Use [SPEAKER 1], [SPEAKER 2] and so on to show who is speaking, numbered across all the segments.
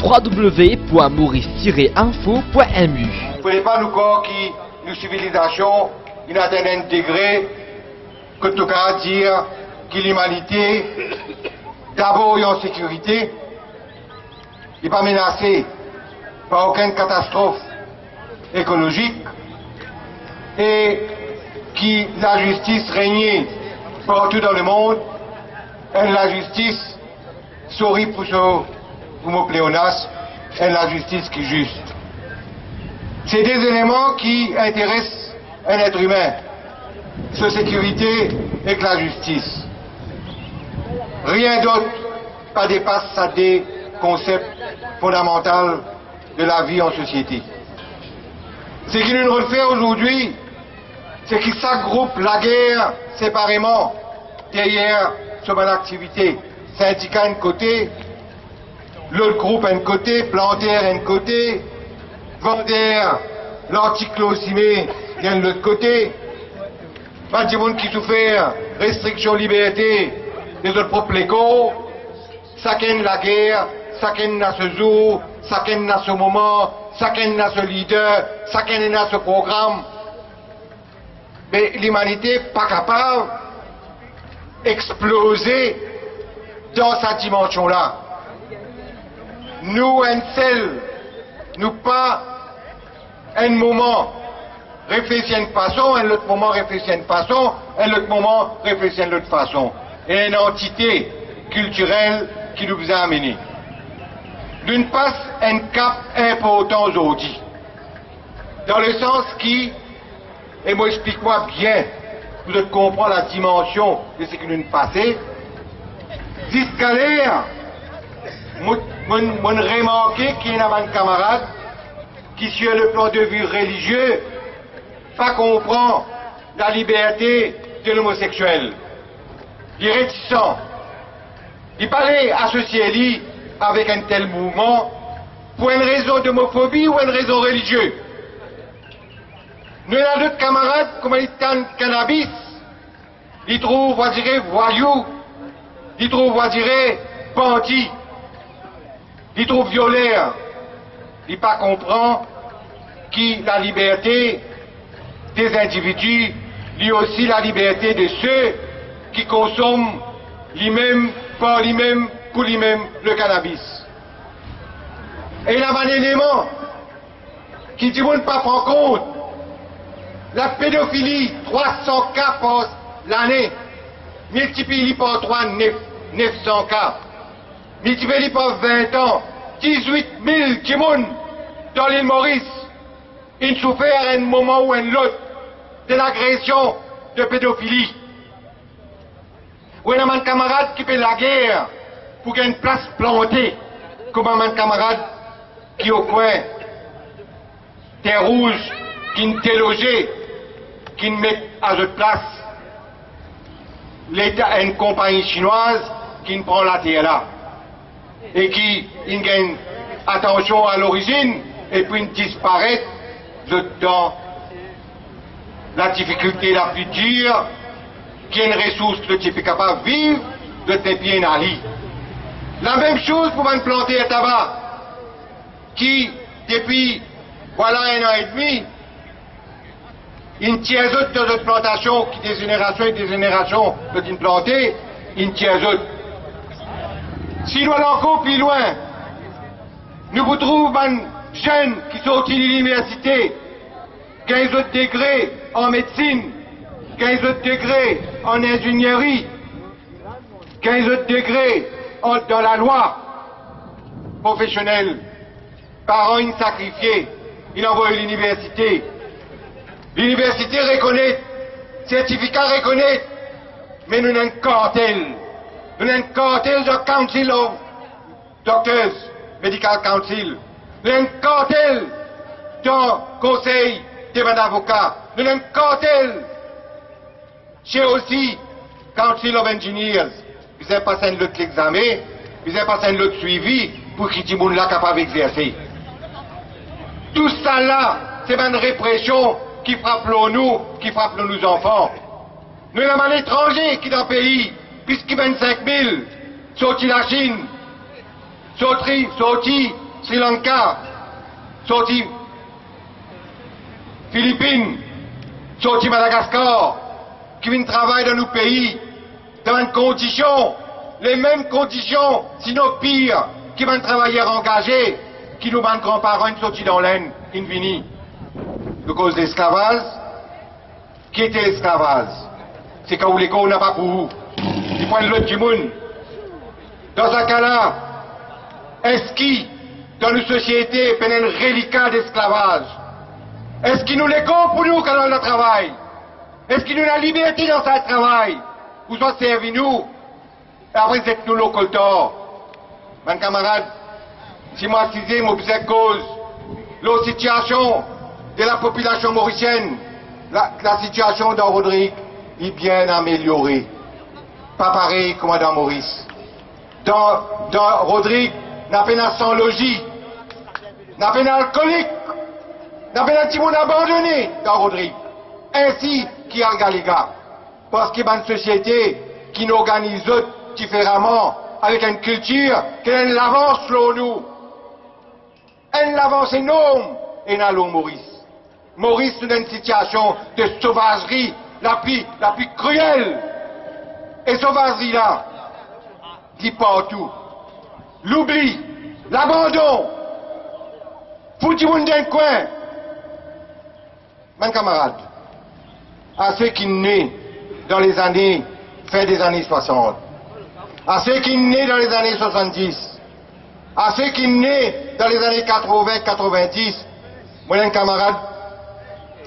[SPEAKER 1] www.maurice-info.mu.
[SPEAKER 2] Vous ne pouvez pas nous croire que nos civilisations, il atteint un degré que tout cas dire que l'humanité, d'abord est en sécurité, n'est pas menacée par aucune catastrophe écologique et que la justice régnait partout dans le monde, et la justice, sorry pour ce mot pléonasme, et la justice qui est juste. C'est des éléments qui intéressent un être humain, sa sécurité et que la justice. Rien d'autre pas dépasse ça des concepts fondamentaux de la vie en société. Ce qui nous refait aujourd'hui, c'est qu'ils s'agroupent la guerre séparément derrière sur mon activité. Syndicat un côté, l'autre groupe un côté, Plantaire un côté, Vendère, l'anticlosimé vient de l'autre côté. Pas du monde qui souffert, restriction liberté, des autres propres légaux, chacun la guerre, chacun n'a ce jour, chacun n'a ce moment, chacun n'a ce leader, chacun n'a ce programme. Mais l'humanité n'est pas capable d'exploser dans cette dimension-là. Nous, un seul, nous pas un moment réfléchir d'une façon, un autre moment réfléchir d'une façon, un autre moment réfléchir d'une autre façon. Et une entité culturelle qui nous a amenés. D'une passe un cap important aujourd'hui. Dans le sens qui, et moi explique-moi bien, vous devez comprendre la dimension de ce que nous passons. Jusqu'à l'air, moi remarqué qu'il y a un camarade qui, sur le plan de vue religieux, pas comprend la liberté de l'homosexuel. Il est réticent. Il parlait associé lui avec un tel mouvement pour une raison d'homophobie ou une raison religieuse. Nous avons d'autres camarades, comme ils tentent cannabis, ils trouvent, on dirait, voyous, ils trouvent, on dirait, bandits, ils trouvent violeurs. Ils pas comprend que la liberté des individus lie aussi la liberté de ceux qui consomment lui-même, par lui-même, pour lui-même, le cannabis. Et il y a un élément qui dit, on ne pas prendre compte. La pédophilie, 300 cas par l'année, multiplié par 3, 900 cas. Multiplié par 20 ans, 18 000 Kimoun dans l'île Maurice. Ils souffrent à un moment ou à un autre de l'agression de pédophilie. Ou il y a un camarade qui fait la guerre pour qu'il y ait une place plantée, comme un camarade qui au coin, terre rouge, qui ne t'est logé, qui ne met à cette place l'État a une compagnie chinoise qui ne prend la terre là et qui gagne attention à l'origine et puis disparaît dans la difficulté la plus dure qui est une ressource que tu es capable de vivre de tes pieds dans lit. La même chose pour un planter à tabac qui depuis voilà 1 an et demi une tiers autre de notre plantation qui des générations et des générations de une plantée, une tiers autre. Si nous allons encore plus loin, nous vous trouvons un jeune qui sont sortis de l'université, 15 autres degrés en médecine, 15 autres degrés en ingénierie, 15 autres degrés dans la loi professionnelle. Parents ils sacrifiés, ils envoient à l'université. L'université reconnaît, certificat reconnaît, mais nous n'avons cartel. Nous avons cartel de Council of Doctors, Medical Council. Nous avons cartel dans Conseil des avocats. Nous avons cartel chez aussi Council of Engineers. Vous avez passé un autre examen, vous avez passé un autre suivi pour qu'il y ait des gens capable d'exercer. Tout ça là, c'est une répression qui frappe nous, qui frappe nos enfants. Nous avons un étranger qui est dans le pays, puisqu'il y a 25 000, sorti la Chine, sorti Sri Lanka, sorti Philippines, sorti Madagascar, qui viennent travailler dans nos pays, dans des conditions, les mêmes conditions, sinon pire, qui viennent travailler engagés, qui nous vendent grands-parents sortis dans l'aine, qui ne viennent, de cause de l'esclavage. Qui était l'esclavage? C'est quand l'école n'a pas pour vous. Il prend l'autre du monde. Dans ce cas-là, est-ce qu'il, dans nos sociétés, est un reliquat d'esclavage? Est-ce qu'il nous l'école pour nous quand on le travail? Est-ce qu'il nous a la liberté dans ce travail? Vous en servez nous? Et après, c'est nous le coltor. Mes camarades, si moi, disais, moi, vous cause, la situation de la population mauricienne, la situation dans Rodrigue est bien améliorée. Pas pareil comme dans Maurice. Dans Rodrigue, n'a pas sans logis, n'a pas alcoolique, n'a pas un petit monde abandonné dans Rodrigue. Ainsi qu'il y a Galéga. Parce qu'il y a une société qui nous organise différemment, avec une culture qui a une avance sur nous. Une avance énorme et dans l'eau Maurice. Maurice est dans une situation de sauvagerie la plus cruelle. Et sauvagerie là, dit partout. L'oubli, l'abandon, foutu monde d'un coin. Mes camarades, à ceux qui naissent dans les années, fin des années 60, à ceux qui naissent dans les années 70, à ceux qui naissent dans les années 80-90, moi un camarade,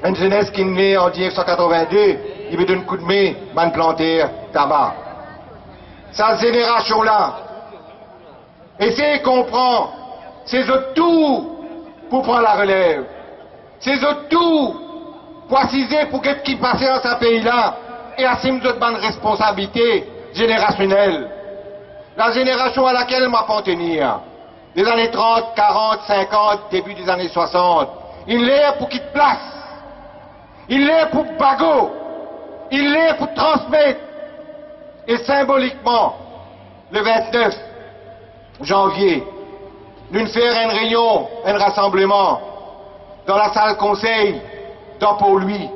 [SPEAKER 2] une jeunesse qui naît en 1982, il me donne un coup de main, man planter tabac. Cette génération-là, essayez de comprendre, c'est eux tout pour prendre la relève. C'est eux tout pour assiser pour qu'est-ce qui passe dans ce pays-là et assumer d'autres bonnes responsabilités générationnelles. La génération à laquelle m'a appartenir, des années 30, 40, 50, début des années 60, il l'est pour qu'il te place. Il l'est pour bagot. Il l'est pour transmettre. Et symboliquement, le 29 janvier, nous faire une réunion, un rassemblement dans la salle conseil dans Pau-Louis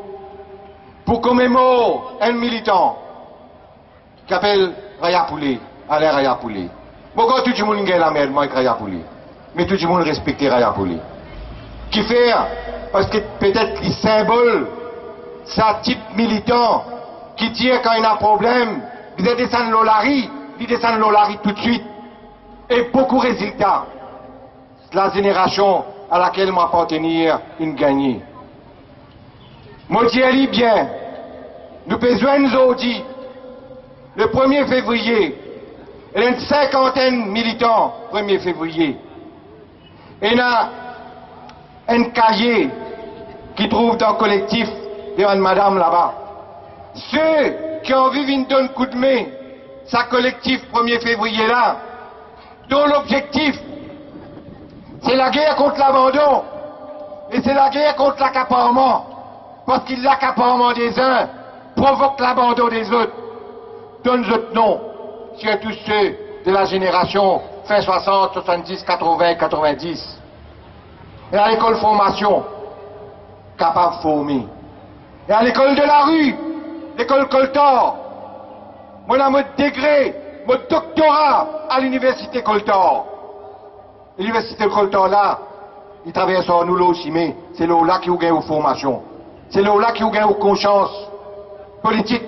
[SPEAKER 2] pour commémorer un militant qui s'appelle Raya Poulet, Alain Raya Poulet. Pourquoi tout le monde gagne la merde, moi, avec Raya Poulet? Mais tout le monde respecte Raya Poulet. Qui fait, parce que peut-être il symbole ça type militant qui tire quand il y a un problème, il descend l'olari, il descend l'olari tout de suite. Et beaucoup de résultats. La génération à laquelle m'appartenir, il gagne. Moi, je dis bien, nous besoin nous audits. Le 1er février, il y a une cinquantaine de militants, 1er février. Et il y a un cahier qui trouve dans le collectif devant madame là-bas. Ceux qui ont envie de donner un coup de main, sa collectif 1er février là, dont l'objectif, c'est la guerre contre l'abandon, et c'est la guerre contre l'accaparement, parce que l'accaparement des uns provoque l'abandon des autres. Donne autres noms, surtout ceux de la génération fin 60, 70, 80, 90. Et à l'école formation, capable de former. Et à l'école de la rue, l'école Coltor, moi j'ai mon degré, mon doctorat à l'université Coltor. L'université Coltor là, il travaille sur nous là aussi, mais c'est là qui vous gagne aux formations. C'est là qui vous gagne aux consciences politiques.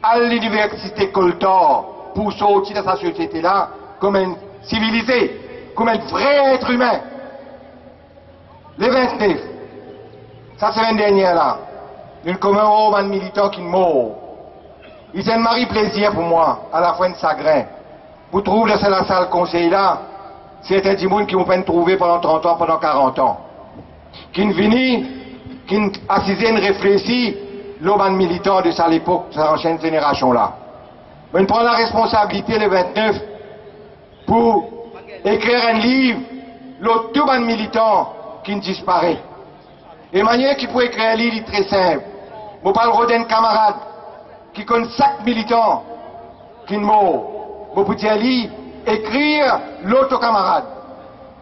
[SPEAKER 2] À l'université Coltor, pour sortir de sa société là, comme un civilisé, comme un vrai être humain. Les 29, ça c'est l'année dernière là. Une commémoration d'un militant qui mort. Il c'est un mari plaisir pour moi, à la fin de chagrin. Vous trouvez dans la salle conseil là, c'est un petit monde qui vous peine trouver pendant 30 ans, pendant 40 ans. Qui ne finit, qui ne assisé, ne réfléchit, l'homme militant de sa époque, de sa ancienne génération là. Mais on prend la responsabilité le 29 pour écrire un livre, l'autre tout un militant qui ne disparaît. Et manière qui peut écrire un livre très simple. Je parle d'un camarade qui connaît chaque militant qui ne mort. Je peux dire écrire l'autre camarade.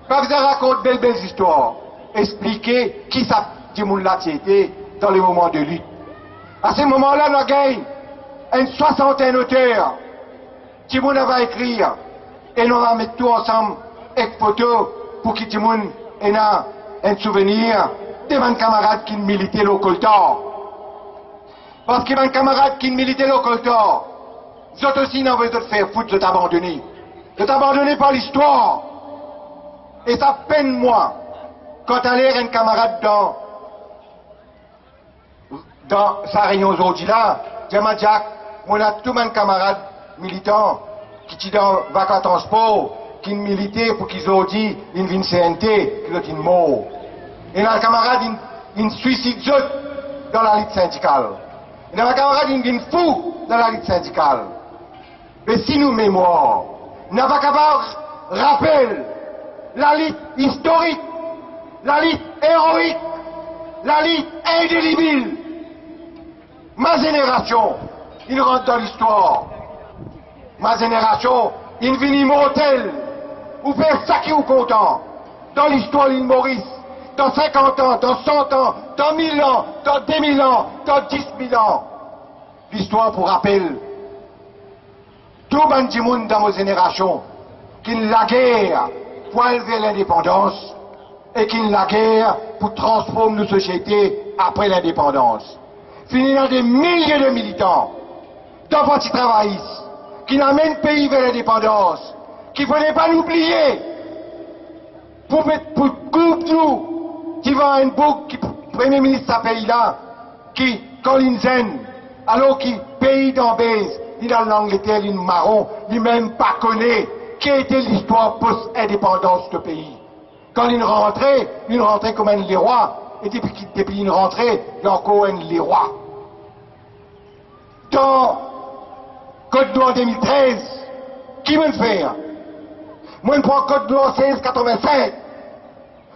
[SPEAKER 2] Pas besoin de raconter belles histoires. Expliquer qui ça dit moun là c'était dans les moments de lutte. À ce moment-là, nous avons une soixantaine d'auteurs qui moun va écrire et nous allons mettre tout ensemble avec photo pour que tout le monde ait un souvenir de mes camarades qui militaient au coltor. Parce que mes camarades qui militaient au coltor, ils ont aussi n'ont besoin de faire foutre, de t'abandonner. De t'abandonner par l'histoire. Et ça peine moi, quand aller un camarade dans sa réunion aujourd'hui là, j'ai dit, Jack, on a tous mes camarades militants qui sont dans vacances transport, qui militaient pour qu'ils ont dit, ils viennent CNT, qu'ils ont dit mort. Et nos camarades, ils suicident dans la lutte syndicale. Et nos camarades, ils viennent fous dans la lutte syndicale. Mais si nous mémoire, nous n'avons pas capable de rappeler la lutte historique, la lutte héroïque, la lutte indélébile. Ma génération, il rentre dans l'histoire. Ma génération, il vient immortel. Ou faire ça qui vous content. Dans l'histoire de l'île Maurice, dans 50 ans, dans 100 ans, dans 1000 ans, dans 2000 ans, dans 10 000 ans. L'histoire pour rappel. Tout le monde dans nos générations, qui la guerre pour élever l'indépendance et qui la guerre pour transformer nos sociétés après l'indépendance. Fini dans des milliers de militants, dans partis travaillistes, qui n'amènent le pays vers l'indépendance, qui ne fallait pas l'oublier, pour couper nous, qui va à une boucle, qui Premier ministre de ce pays-là, qui, Colin Zen, alors qu'il pays d'Ambèze, il a l'Angleterre, il marron, lui-même pas connaît qui était l'histoire post-indépendance de ce pays. Quand il rentrait comme un les rois, et depuis il rentrait, il y a encore un les rois. Dans Côte d'Or 2013, qui me le fait? Moi, je prends Côte d'Or 1685.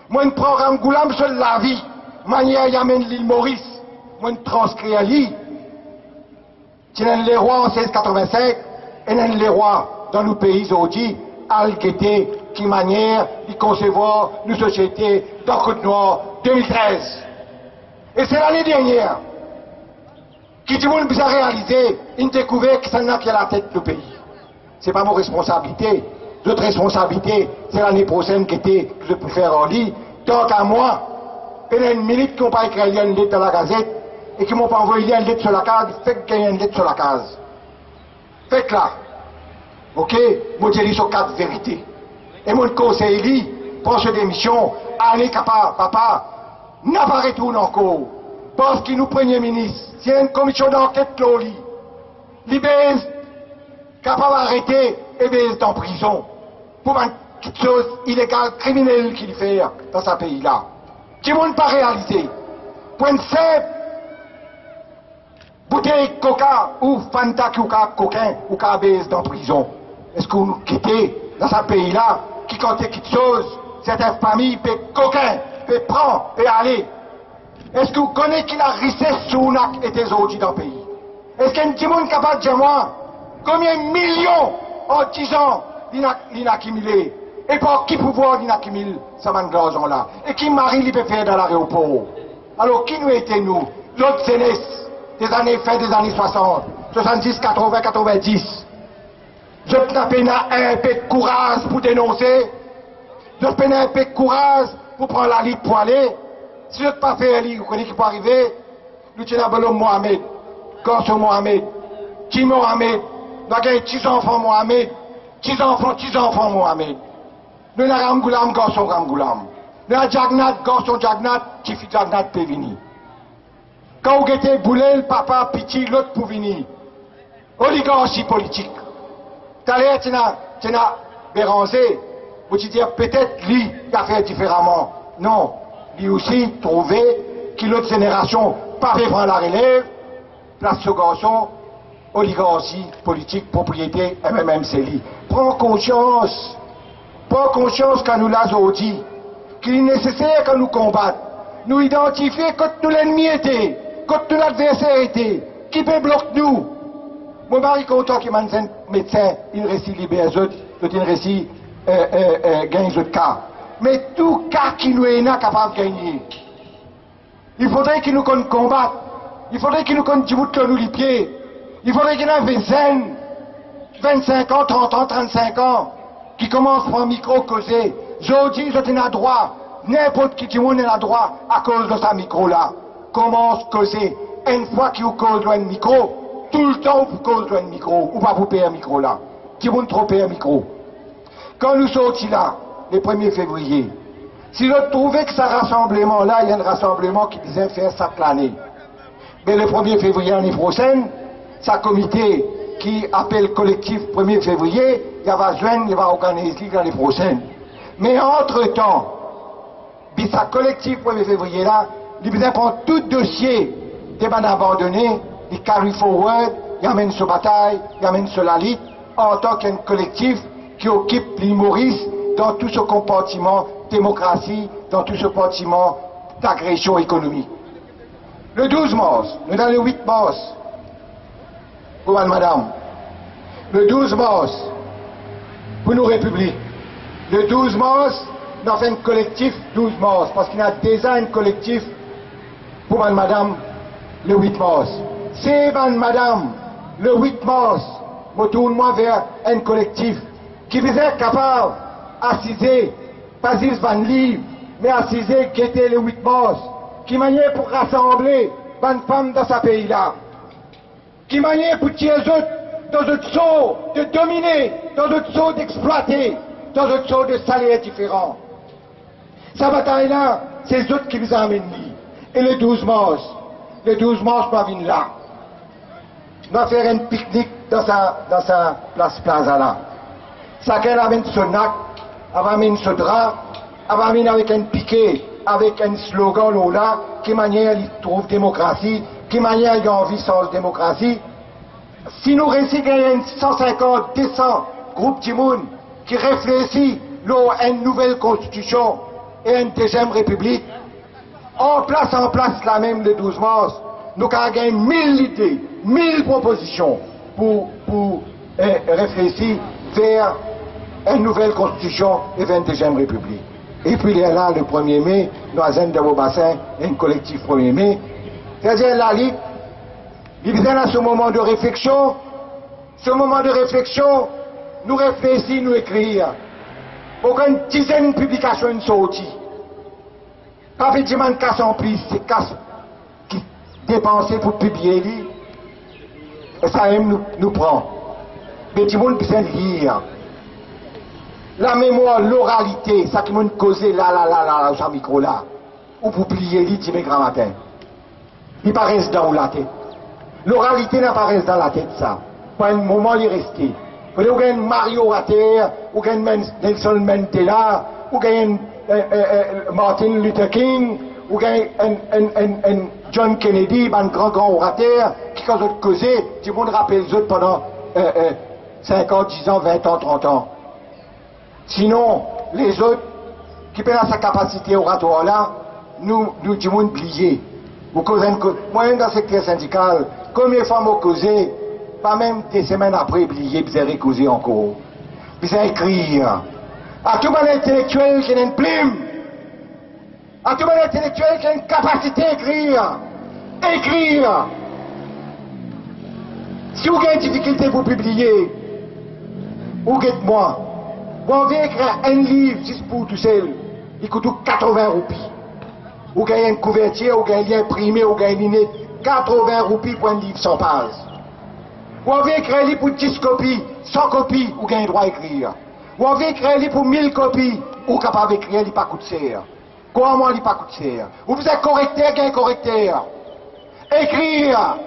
[SPEAKER 2] Moi, je prends Ramgoulam sur la vie. Manière Yamen l'île Maurice. Moi, je transcris à l'île. Si on a les rois en 1685, et on a les rois dans nos pays aujourd'hui, Al-Guété, qui manière de concevoir nos sociétés dans Côte Noire 2013. Et c'est l'année dernière qui tout le monde a réalisé une découverte qui s'en a qui a la tête du pays. C'est pas mon responsabilité. Notre responsabilité, c'est l'année prochaine que je peux faire en lit. Tant qu'à moi, il y a une minute qui n'ont pas écrit une lettre dans la gazette et qui m'ont pas envoyé une lettre sur la case, fait qu'il y a une lettre sur la case. Faites là. Ok? Moi, je dis sur 4 vérités. Et mon conseil, prend cette démission, allez capable, papa, n'a pas retourné encore. Parce qu'il nous Premier ministre, s'il y a une commission d'enquête là, il baise, capable d'arrêter et baise en prison. Pour une toute chose illégale, criminelle qu'il fait dans ce pays-là. Qui ne pas réaliser. Pour une simple bouteille de coca ou Fanta ou coquin ou baise en prison. Est-ce que vous nous quittez dans ce pays-là qui compte quelque chose, certaines familles peut coquin, peut prendre, peut aller. Est-ce que vous connaissez qui la richesse sous était aujourd'hui dans le pays? Est-ce qu'il y a un petit monde capable de dire moi combien de millions en 10 ans il a accumulé? Et pour qui pouvoir il accumule ce manganzon-là? Et qui mari il peut faire dans l'aéroport? Alors qui nous étions nous? L'autre jeunesse des années fin des années 60, 70, 80, 90. Je peine un peu de courage pour dénoncer. Je peine un peu de courage pour prendre la ligne pour aller. Si je ne pas faire la ligne, vous connaissez qui peut arriver? Lieutenant Bello Mohamed, Gorso Mohamed, Ti Mohamed, nous avons un petit enfant Mohamed, petit enfant Mohamed. Nous avons Ramgoulam, Gorso Ramgoulam. Nous avons Jagnat, Gorso Jagnat, qui fit Jagnat pour venir. Quand vous êtes boulé, papa, pitié, l'autre pour venir. Oligarchie politique. Tout à l'heure, tu n'as Béranger, vous te dire peut-être lui qui a fait différemment. Non, lui aussi trouvé que l'autre génération pas fait prendre la relève, place ce garçon, oligarchie, politique, propriété, MMM, c'est lui. Prends conscience quand nous l'avons dit, qu'il est nécessaire que nous combattions, nous identifier quand nous l'ennemi était, quand nous l'adversaire était, qui peut bloquer nous. Mon mari content qu'il m'a un médecin, il récit libère les autres, il récit gagne les autres cas. mais tout cas qui nous est capable de gagner. Il faudrait qu'il nous combattent. Il faudrait qu'il nous nous les pieds. Il faudrait qu'il y ait des jeunes, 25 ans, 30 ans, 35 ans, qui commencent par un micro causer. Aujourd'hui, je tenais droit. N'importe qui monde a droit à cause de ce micro-là. Commence à causer. Une fois qu'il vous cause le micro, tout le temps vous cause le micro, ou pas vous payer un micro-là. Qui vous trop payer un micro. Quand nous sortis là, le 1er février, si je trouvais que ce rassemblement-là, il y a un rassemblement qui disait faire ça l'année. Mais le 1er février l'année prochaine, sa comité qui appelle collectif 1er février, il va joindre, il va organiser l'année prochaine. Mais entre-temps, puis sa collectif 1er février là, il vient prendre tout dossier des bandes abandonnés, il carry forward, il amène ce bataille, il amène ce la lutte, en tant qu'un collectif qui occupe l'humoriste dans tout ce compartiment démocratie, dans tout ce compartiment d'agression économique. Le 12 mars, nous dans le 8 mars, pour madame, le 12 mars, pour nos républiques, le 12 mars, nous avons fait un collectif 12 mars, parce qu'il y a déjà un collectif pour madame, le 8 mars. C'est madame, le 8 mars, je tourne-moi vers un collectif qui visait capable d'assiser, pas juste van livre, mais assiser qui était le 8 mars, qui maniait pour rassembler les femmes dans ce pays-là, qui maniait pour tirer les autres dans un saut de dominer, dans un saut d'exploiter, dans un saut de salaires différents. Cette bataille-là, c'est les autres qui vous amènent. Et le 12 mars, nous venons là. Nous allons faire un pique-nique dans sa place plaza-là. Chacun amène son acte, amène son drap, amène avec un piquet, avec un slogan là, qui manière il trouve démocratie, qui manière il a envie sans démocratie. Si nous réussissons à 150, 200 groupes de monde qui réfléchissent à une nouvelle constitution et une deuxième république, en place la même le 12 mars, nous avons gagné 1000 idées, 1000 propositions pour réfléchir vers une nouvelle constitution et vers une deuxième république. Et puis là, le 1er mai, nous avons dans vos bassins un collectif 1er mai. C'est-à-dire la Ligue, il vient à ce moment de réflexion. Ce moment de réflexion, nous réfléchissons, nous écrire. Aucune dizaine de publications sorties. Pas effectivement casse en plus, c'est casse qui dépensé pour publier. Et ça même nous prend. Mais tout le monde peut lire. La mémoire, l'oralité, ça qui m'a causé là, au micro là. Ou pour plier dimanche grand matin. Il paraît dans la tête. L'oralité n'apparaît dans la tête, ça. Pas un moment, il est resté. Vous avez Mario Rater, ou Nelson Mandela, ou Martin Luther King, ou un John Kennedy, un grand orateur, qui quand vous causez, tout le monde rappelle les autres pendant 5 ans, 10 ans, 20 ans, 30 ans. Sinon, les autres, qui perdent sa capacité oratoire là, nous tout le monde oublié. Moi-même dans le secteur syndical, combien de fois m'ont causé, pas même des semaines après, oublié, puis j'ai causé encore. Puis j'ai écrire. À tout le monde intellectuel qui a une plume, à tout le monde intellectuel qui a une capacité d'écrire. Écrire. Si vous avez une difficulté pour publier, ou dites-moi, vous avez écrire un livre juste pour tout seul, il coûte 80 roupies. Ou gagnez une couverture, ou gagnez imprimé, ou gagnez 80 roupies pour un livre 100 pages. Ou avez écrit un livre pour 10 copies, 100 copies, ou gagnez droit à écrire. Ou avez écrit un livre pour 1000 copies, ou capable d'écrire, il n'est pas coûte cher. Comment il n'est pas coûte cher? Ou vous êtes correcteur, gagnez correcteur. Écrire,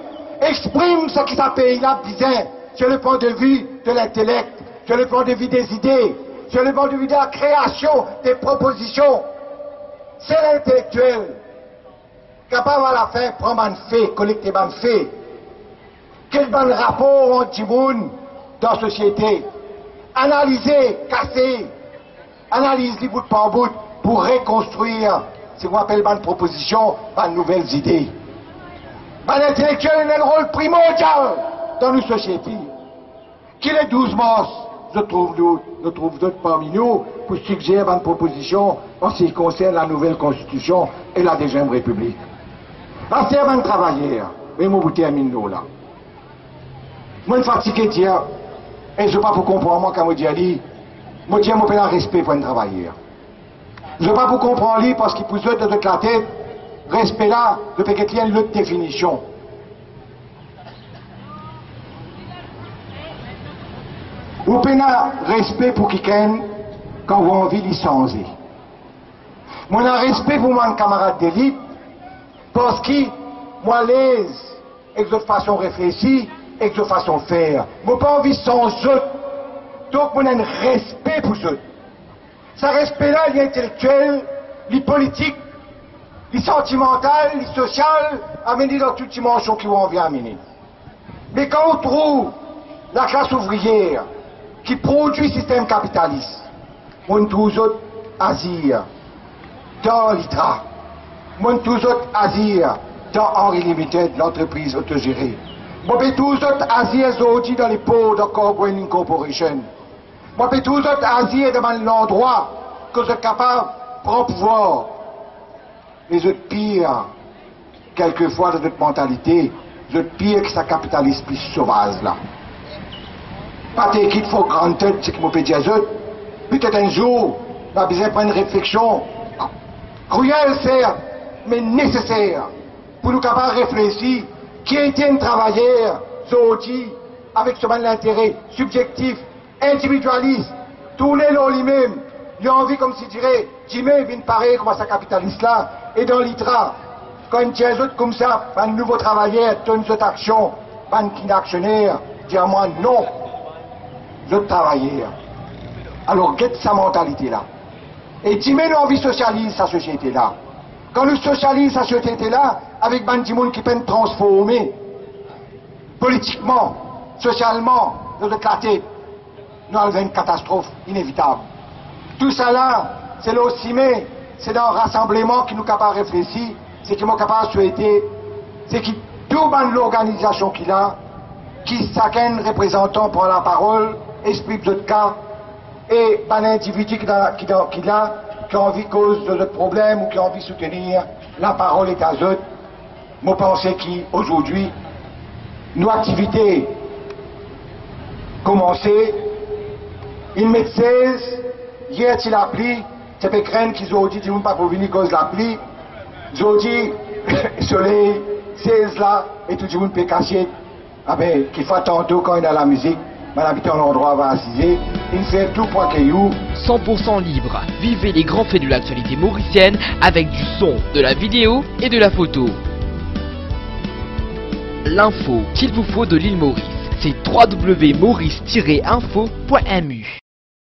[SPEAKER 2] exprime ce qui s'appelle là, disait, sur le point de vue de l'intellect, sur le point de vue des idées, sur le point de vue de la création des propositions. C'est l'intellectuel, capable à la fin, prendre un fait, collecter un fait. Quel bon rapport entre les gens dans la société? Analyser, casser, analyser bout par bout pour reconstruire ce qu'on appelle une proposition, une nouvelles idées. L'intellectuel a un rôle primordial dans nos sociétés. Qu'il est 12 mars, je trouve d'autres parmi nous pour suggérer une proposition en ce qui concerne la nouvelle constitution et la deuxième république. En servant de travailler, et moi vous termine là. Moi je suis fatigué de dire, et je ne sais pas pour comprendre moi quand je dis, moi je dis, respect pour un travailleur. Je ne sais pas pour comprendre lui parce qu'il pousse de toute la tête, respect là, depuis qu'il y a une autre définition. Vous pouvez respect pour quelqu'un quand vous avez envie de licencier. Moi, j'ai respect pour mon camarade d'élite parce que moi, l'aise, et de façon réfléchie, et de façon faire. Moi, pas envie sans eux. Donc, moi, j'ai un respect pour eux. Ce respect-là, il est intellectuel, il est politique, il est sentimental, il est social, amené dans toutes les dimensions qui vont envie amener. Mais quand on trouve la classe ouvrière, qui produit le système capitaliste. On tous autres asir dans l'ITRA. On tous autres asir dans Henri Limited, l'entreprise autogérée. On tous autres asir aujourd'hui dans les pots de Corporation Corporation. On tous autres asir dans l'endroit que vous êtes capable de prendre pouvoir. Les autres pires, quelquefois, de notre mentalité, les autres pires que sa capitaliste plus sauvage là. Pas qu'il faut grande tête, c'est qu'il m'a fait dire peut-être un jour, on a besoin de prendre une réflexion cruelle, certes, mais nécessaire, pour nous capables de réfléchir, qui était un travailleur, aujourd'hui, avec ce mal d'intérêt subjectif, individualiste, tourné là lui-même, il a envie, comme s'il dirait, Jimmy vient pareil comme ça capitaliste là, et dans l'ITRA, quand il tient autres comme ça, un nouveau travailleur, une autre action, un actionnaire, dit à moi non. De travailler. Alors, guette sa mentalité-là. Et dis-moi, nous envie socialise sa société-là. Quand nous socialise sa société-là, avec Bandimoun qui peut transformer politiquement, socialement, de l'éclater, nous avons une catastrophe inévitable. Tout ça là, c'est l'ossimé, c'est dans le rassemblement qui nous capable de réfléchir, c'est qui nous capable de souhaiter, c'est qui tout l'organisation qu'il a, qui chacun représentant prend la parole, explique d'autres cas, et un individu qui a envie de cause de notre problème ou qui a envie de soutenir, la parole est à eux. Moi, je pense qu'aujourd'hui, nos activités commencées, une médecin, hier, il a pris, c'est pas craindre qu'ils ont dit, ils ne pas pour venir cause de la pluie, ils ont dit, soleil, 16 là, et tout le monde peut cacher, ah ben, qu'il faut tantôt quand il y a la musique, mais l'habitant l'endroit va assiser, il fait tout pour caillou.
[SPEAKER 1] 100% libre, vivez les grands faits de l'actualité mauricienne avec du son, de la vidéo et de la photo. L'info qu'il vous faut de l'île Maurice, c'est www.maurice-info.mu.